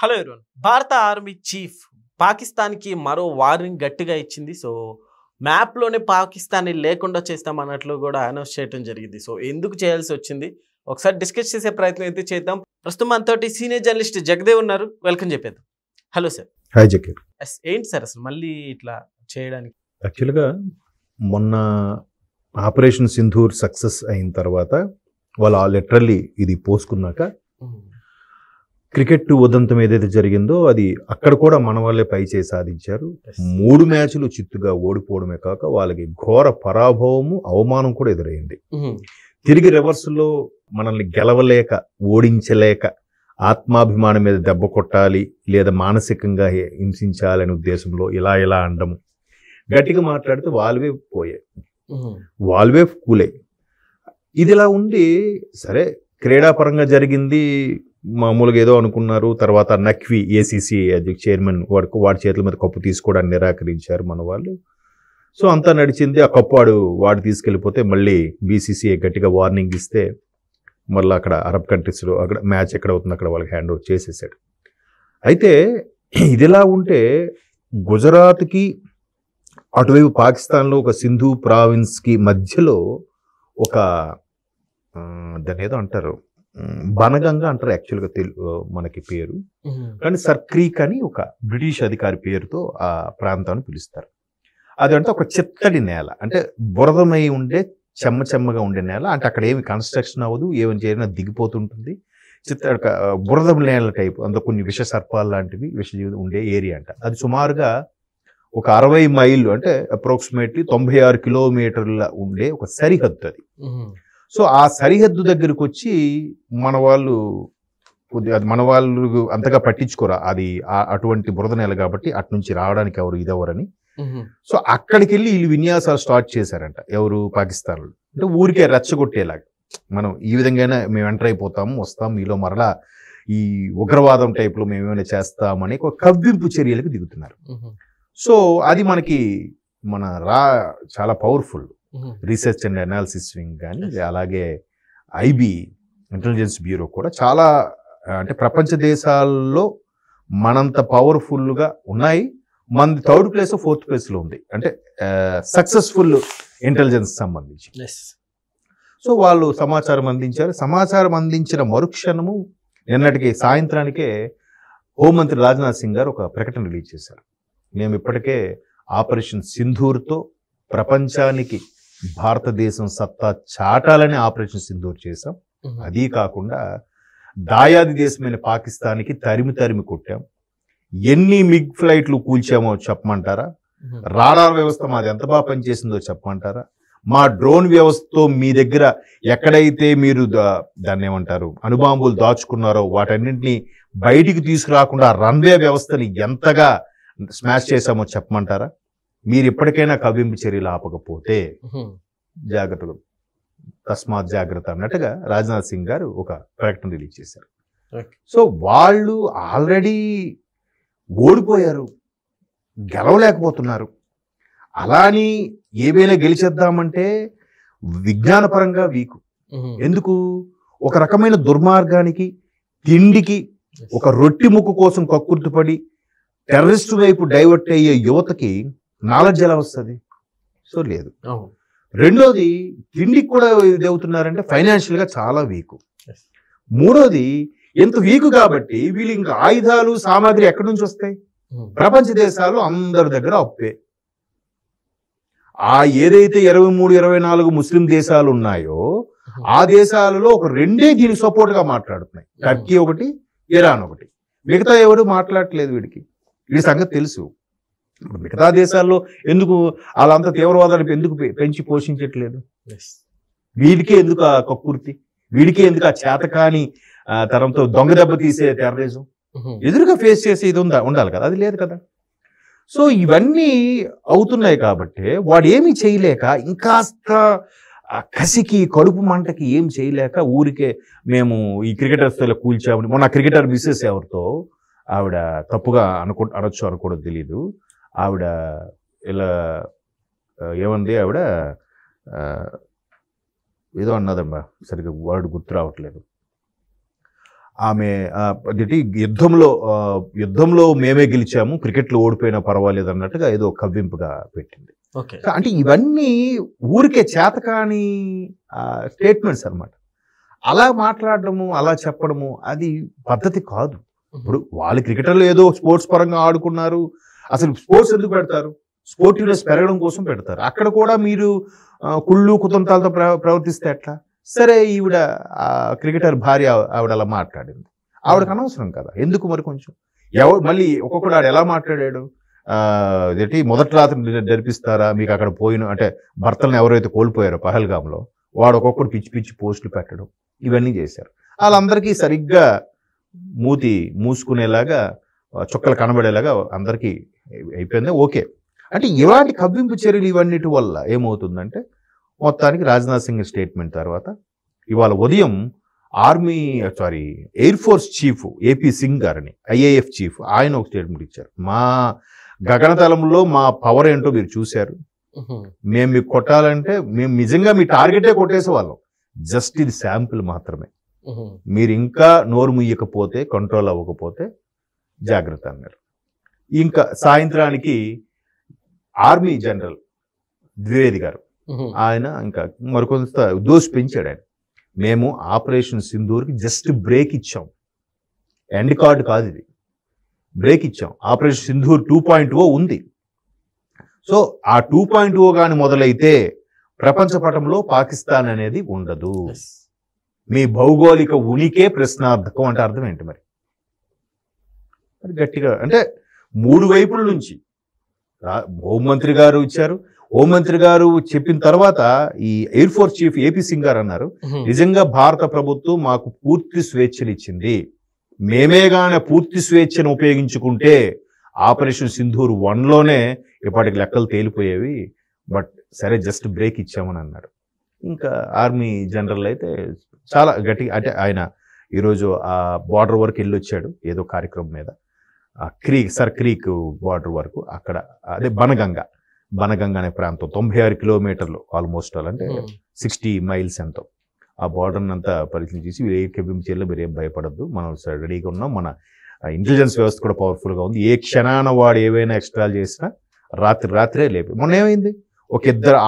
Hello everyone. భారత army chief పాకిస్తాన్కి మరో వార్నింగ్ గట్టిగా ఇచ్చింది. సో మ్యాప్లోనే పాకిస్తాన్ని లేకుండా చేస్తామన్నట్లు కూడా అనౌన్స్ చేయడం జరిగింది. సో ఎందుకు చేయాల్సి వచ్చింది ఒకసారి డిస్కస్ చేసే ప్రయత్నం అయితే చేద్దాం. ప్రస్తుతం మనతోటి సీనియర్ జర్నలిస్ట్ జగదేవ్ ఉన్నారు. వెల్కమ్ చెప్పేద్దాం. Hello sir. హాయ్ జకీర్. ఏంటి సార్ అసలు మళ్ళీ ఇట్లా చేయడానికి? యాక్చువల్గా మొన్న ఆపరేషన్ సింధూర్ సక్సెస్ అయిన తర్వాత వాళ్ళు లిటరల్లీ ఇది పోసుకున్నాక క్రికెట్ ఉదంతం ఏదైతే జరిగిందో అది అక్కడ కూడా మన వాళ్ళే పై చేసి సాధించారు. 3 మ్యాచ్లు చిత్తుగా ఓడిపోవడమే కాక వాళ్ళకి ఘోర పరాభవము అవమానం కూడా ఎదురైంది. తిరిగి రివర్స్లో మనల్ని గెలవలేక ఓడించలేక ఆత్మాభిమానం మీద దెబ్బ కొట్టాలి లేదా మానసికంగా హింసించాలనే ఉద్దేశంలో ఇలా అనడము గట్టిగా మాట్లాడితే వాళ్ళవే పోయాయి, వాళ్ళవే కూలే. ఇదిలా ఉండి సరే క్రీడాపరంగా జరిగింది మామూలుగా ఏదో అనుకున్నారు. తర్వాత నఖ్వీ ఏసీసీ చైర్మన్ వాడి చేతుల మీద కప్పు తీసుకోవడానికి నిరాకరించారు మన వాళ్ళు. సో అంతా నడిచింది. ఆ కప్పు వాడు తీసుకెళ్ళిపోతే మళ్ళీ బీసీసీఐ గట్టిగా వార్నింగ్ ఇస్తే మళ్ళీ అక్కడ అరబ్ కంట్రీస్లో అక్కడ మ్యాచ్ ఎక్కడ అవుతుంది అక్కడ వాళ్ళకి హ్యాండ్ ఓవర్ చేసేసాడు. అయితే ఇదిలా ఉంటే గుజరాత్కి అటువైపు పాకిస్తాన్లో ఒక సింధు ప్రావిన్స్కి మధ్యలో ఒక దాన్ని ఏదో అంటారు బనగంగా అంటారు యాక్చువల్గా మనకి పేరు, కానీ సర్ క్రీక్ అని ఒక బ్రిటిష్ అధికారి పేరుతో ఆ ప్రాంతాన్ని పిలుస్తారు. అదంటే ఒక చిత్తడి నేల, అంటే బురదమై ఉండే చెమ్మగా ఉండే నేల. అంటే అక్కడ ఏమి కన్స్ట్రక్షన్ అవ్వదు, ఏమి చేరినా దిగిపోతుంటుంది. బురద నేల టైపు, అందులో కొన్ని విష సర్పాలు లాంటివి విషజీవి ఉండే ఏరియా అంట. అది సుమారుగా ఒక 60 మైళ్ళు అంటే అప్రాక్సిమేట్లీ 96 కిలోమీటర్ల ఉండే ఒక సరిహద్దు అది. సో ఆ సరిహద్దు దగ్గరికి వచ్చి మన వాళ్ళు అంతగా పట్టించుకోరా, అది అటువంటి బురద నేల కాబట్టి అటు నుంచి రావడానికి ఇదెవరని. సో అక్కడికి వెళ్ళి వీళ్ళు విన్యాసాలు స్టార్ట్ చేశారంట. ఎవరు? పాకిస్తాన్లో. అంటే ఊరికే రెచ్చగొట్టేలాగా మనం ఈ విధంగానే మేము ఎంటర్ అయిపోతాము, వస్తాం, మీలో మరలా ఈ ఉగ్రవాదం టైప్లో మేము ఏమైనా చేస్తామని ఒక కవ్వింపు చర్యలకు దిగుతున్నారు. సో అది మనకి చాలా powerful research and analysis wing కానీ అలాగే ఐబీ ఇంటెలిజెన్స్ బ్యూరో కూడా చాలా అంటే ప్రపంచ దేశాల్లో మనంత పవర్ఫుల్గా ఉన్నాయి. మన 3rd ప్లేస్ 4th ప్లేస్లో ఉంది, అంటే సక్సెస్ఫుల్ ఇంటెలిజెన్స్ సంబంధించి. సో వాళ్ళు సమాచారం అందించారు. సమాచారం అందించిన మరుక్షణము నిన్నటికి సాయంత్రానికే హోంమంత్రి రాజ్నాథ్ సింగ్ గారు ఒక ప్రకటన రిలీజ్ చేశారు. మేము ఇప్పటికే ఆపరేషన్ సింధూర్తో ప్రపంచానికి భారతదేశం సత్తా చాటాలని ఆపరేషన్ సింధూర్ చేశాం. అదీ కాకుండా దాయాది దేశమైన పాకిస్తాన్కి తరిమి కొట్టాం. ఎన్ని మిగ్ ఫ్లైట్లు కూల్చామో చెప్పమంటారా? రాడార్ వ్యవస్థ మాది ఎంత బాగా పనిచేసిందో చెప్పమంటారా? మా డ్రోన్ వ్యవస్థతో మీ దగ్గర ఎక్కడైతే మీరు దాన్ని ఏమంటారు అణుబాంబులు దాచుకున్నారో వాటన్నింటినీ బయటికి తీసుకురాకుండా రన్వే వ్యవస్థని ఎంతగా స్మాష్ చేశామో చెప్పమంటారా? మీరు ఇప్పటికైనా కవ్వింపు చర్యలు ఆపకపోతే జాగ్రత్తగా తస్మాత్ జాగ్రత్త అన్నట్టుగా రాజ్నాథ్ సింగ్ గారు ఒక ప్రకటన రిలీజ్ చేశారు. సో వాళ్ళు ఆల్రెడీ ఓడిపోయారు, గెలవలేకపోతున్నారు. అలాని ఏవైనా గెలిచేద్దామంటే విజ్ఞానపరంగా వీకు. ఎందుకు? ఒక రకమైన దుర్మార్గానికి తిండికి ఒక రొట్టి ముక్కు కోసం కక్కుర్తిపడి టెర్రరిస్టు వైపు డైవర్ట్ అయ్యే యువతకి నాలెడ్జ్ ఎలా వస్తుంది? సో లేదు. రెండోది తిండికి కూడా ఇది అవుతున్నారంటే ఫైనాన్షియల్గా చాలా వీకు. మూడోది ఎంత వీకు కాబట్టి వీళ్ళు ఇంకా ఆయుధాలు సామాగ్రి ఎక్కడి నుంచి వస్తాయి? ప్రపంచ దేశాలు అందరి దగ్గర అప్పే. ఆ ఏదైతే 23, 24 ముస్లిం దేశాలు ఉన్నాయో ఆ దేశాలలో ఒక 2 దీనికి సపోర్ట్గా మాట్లాడుతున్నాయి. టర్కీ ఒకటి, ఇరాన్ ఒకటి. మిగతా ఎవరు మాట్లాడట్లేదు. వీడి సంగతి తెలుసు. మిగతా దేశాల్లో ఎందుకు వాళ్ళంతా తీవ్రవాదాన్ని ఎందుకు పెంచి పోషించట్లేదు? వీడికే ఎందుకు ఆ కక్కుర్తి? వీడికే ఎందుకు ఆ చేతకాని తరంతో దొంగ దెబ్బ తీసే టెర్రరిజం? ఎదురుగా ఫేస్ చేసే ఇది ఉండాలి కదా, అది లేదు కదా. సో ఇవన్నీ అవుతున్నాయి కాబట్టి వాడు ఏమీ చేయలేక ఇంకాస్త కసికి కడుపు మంటకి ఏం చేయలేక ఊరికే మేము ఈ క్రికెటర్స్తో కూల్చామని. మొన్న క్రికెటర్ మిస్సెస్ ఎవరితో ఆవిడ తప్పుగా అనొచ్చు అనుకోవడం తెలీదు. ఆవిడ ఇలా ఏమంది, ఆవిడ ఏదో అన్నదమ్మా, సరిగ్గా వర్డ్ గుర్తు రావట్లేదు. ఆమె అదేంటి యుద్ధంలో మేమే గెలిచాము, క్రికెట్లో ఓడిపోయినా పర్వాలేదు అన్నట్టుగా ఏదో కవ్వింపుగా పెట్టింది. అంటే ఇవన్నీ ఊరికే చేతకాని స్టేట్మెంట్స్ అన్నమాట. అలా మాట్లాడడము, అలా చెప్పడము అది పద్ధతి కాదు. ఇప్పుడు వాళ్ళు క్రికెటర్లు ఏదో స్పోర్ట్స్ పరంగా ఆడుకున్నారు, అసలు స్పోర్ట్స్ ఎందుకు పెడతారు? స్పోర్టివ్నెస్ పెరగడం కోసం పెడతారు. అక్కడ కూడా మీరు కుళ్ళు కుతంత్రాలతో ప్రవర్తిస్తే ఎట్లా? సరే, ఈవిడ క్రికెటర్ భార్య ఆవిడ అలా మాట్లాడింది, ఆవిడకి అనవసరం కదా, ఎందుకు మరి కొంచెం మళ్ళీ ఒక్కొక్కడు ఆడు ఎలా మాట్లాడాడు, అదేంటి మొదటి రాత్రి జరిపిస్తారా మీకు అక్కడ పోయిన అంటే భర్తలను ఎవరైతే కోల్పోయారో పహల్గామ్లో, వాడు ఒక్కొక్కడు పిచ్చి పిచ్చి పోస్టులు పెట్టడం ఇవన్నీ చేశారు. వాళ్ళందరికీ సరిగ్గా మూతి మూసుకునేలాగా చుక్కలు కనబడేలాగా అందరికీ అయిపోయింది. ఓకే, అంటే ఇలాంటి కవ్వింపు చర్యలు ఇవన్నిటి వల్ల ఏమవుతుందంటే మొత్తానికి రాజ్నాథ్ సింగ్ స్టేట్మెంట్ తర్వాత ఇవాళ ఉదయం air force chief AP Singh గారని, IAF చీఫ్, ఆయన ఒక స్టేట్మెంట్ ఇచ్చారు. మా గగనతలంలో మా పవర్ ఏంటో మీరు చూశారు, మేము మీకు కొట్టాలంటే మేము నిజంగా మీ టార్గెటే కొట్టేసేవాళ్ళం, జస్ట్ ఇది శాంపుల్ మాత్రమే, మీరు ఇంకా నోరు ముయ్యకపోతే కంట్రోల్ అవ్వకపోతే జాగ్రత్త అన్నారు. ఇంకా సాయంత్రానికి ఆర్మీ జనరల్ ద్వివేది గారు ఆయన ఇంకా మరికొంత దోషి పెంచాడు. ఆయన మేము ఆపరేషన్ సింధూర్కి జస్ట్ బ్రేక్ ఇచ్చాం, ఎండ్ కార్డు కాదు ఇది, బ్రేక్ ఇచ్చాం. ఆపరేషన్ సింధూర్ 2.0 ఉంది. సో ఆ 2.0 కానీ మొదలైతే ప్రపంచ పటంలో పాకిస్తాన్ అనేది ఉండదు, మీ భౌగోళిక ఉనికే ప్రశ్నార్థకం. అంటే అర్థం ఏంటి మరి? గట్టిగా అంటే మూడు వైపుల నుంచి హోంమంత్రి గారు ఇచ్చారు. హోంమంత్రి గారు చెప్పిన తర్వాత ఈ air force chief AP Singh గారు అన్నారు, నిజంగా భారత ప్రభుత్వం మాకు పూర్తి స్వేచ్ఛను ఇచ్చింది, మేమేగానే పూర్తి స్వేచ్ఛను ఉపయోగించుకుంటే ఆపరేషన్ సింధూర్ 1లోనే ఇప్పటికి లెక్కలు తేలిపోయేవి, బట్ సరే జస్ట్ బ్రేక్ ఇచ్చామని అన్నారు. ఇంకా ఆర్మీ జనరల్ అయితే చాలా గట్టి, అంటే ఆయన ఈరోజు ఆ బార్డర్ వరకు వెళ్ళొచ్చాడు ఏదో కార్యక్రమం మీద, క్రీక్ బార్డర్ వరకు, అక్కడ అదే బనగంగ అనే ప్రాంతం 96 కిలోమీటర్లు ఆల్మోస్ట్, అంటే 60 మైల్స్ ఎంతో. ఆ బార్డర్ని అంతా పరిశీలించేసి ఏ కెబించేలో మీరు ఏం భయపడద్దు, మనం రెడీగా ఉన్నాం, మన ఇంటెలిజెన్స్ వ్యవస్థ కూడా పవర్ఫుల్గా ఉంది, ఏ క్షణాన వాడు ఏవైనా ఎక్స్ట్రాలు చేసినా రాత్రే లేపి. మొన్న ఏమైంది, ఒక ఇద్దరు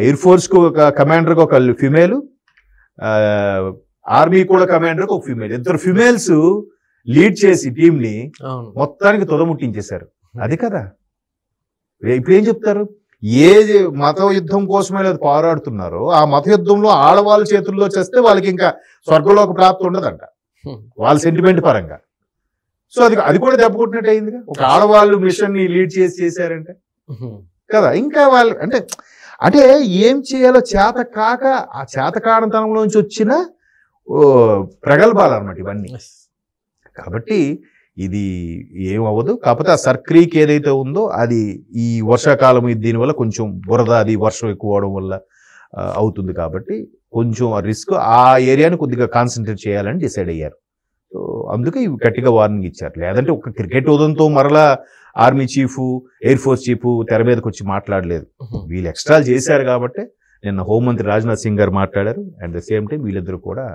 ఎయిర్ ఫోర్స్కు ఒక కమాండర్కి ఒక ఫిమేల్, ఆర్మీ కూడా కమాండర్కి ఒక ఫిమేల్, ఇద్దరు ఫిమేల్స్ లీడ్ చేసి టీంని మొత్తానికి తొదముట్టించేశారు. అది కదా ఇప్పుడు ఏం చెప్తారు, ఏ మత యుద్ధం కోసమే లేదు పోరాడుతున్నారో ఆ మత యుద్ధంలో ఆడవాళ్ళ చేతుల్లో చేస్తే వాళ్ళకి ఇంకా స్వర్గంలోకి ప్రాప్తి ఉండదంట వాళ్ళ సెంటిమెంట్ పరంగా. సో అది కూడా దెబ్బకొట్టినట్టు అయిందిగా, ఒక ఆడవాళ్ళు మిషన్ ని లీడ్ చేశారంటే కదా. ఇంకా వాళ్ళు అంటే ఏం చేయాలో చేత కాక ఆ చేతకారణతనంలోంచి వచ్చిన ప్రగల్భాలు అన్నమాట ఇవన్నీ. కాబట్టి ఇది ఏమవ్వదు. కాకపోతే ఆ సర్క్రీక్ ఏదైతే ఉందో అది ఈ వర్షాకాలం దీనివల్ల కొంచెం బురద అది వర్షం ఎక్కువ అవడం వల్ల అవుతుంది. కాబట్టి కొంచెం ఆ రిస్క్ ఆ ఏరియాని కొద్దిగా కాన్సన్ట్రేట్ చేయాలని డిసైడ్ అయ్యారు. సో అందుకే ఇవి గట్టిగా వార్నింగ్ ఇచ్చారు. లేదంటే ఒక క్రికెట్ ఉదంతో మరలా army chief air force chief తెర మీదకి వచ్చి మాట్లాడలేదు. వీళ్ళు ఎక్స్ట్రాలు చేశారు కాబట్టి నిన్న హోంమంత్రి రాజ్నాథ్ సింగ్ గారు మాట్లాడారు. అట్ ద సేమ్ టైం వీళ్ళిద్దరు కూడా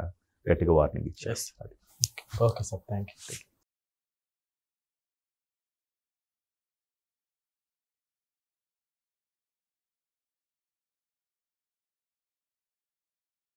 గట్టిగా వార్నింగ్ ఇచ్చారు. Okay sir, thank you.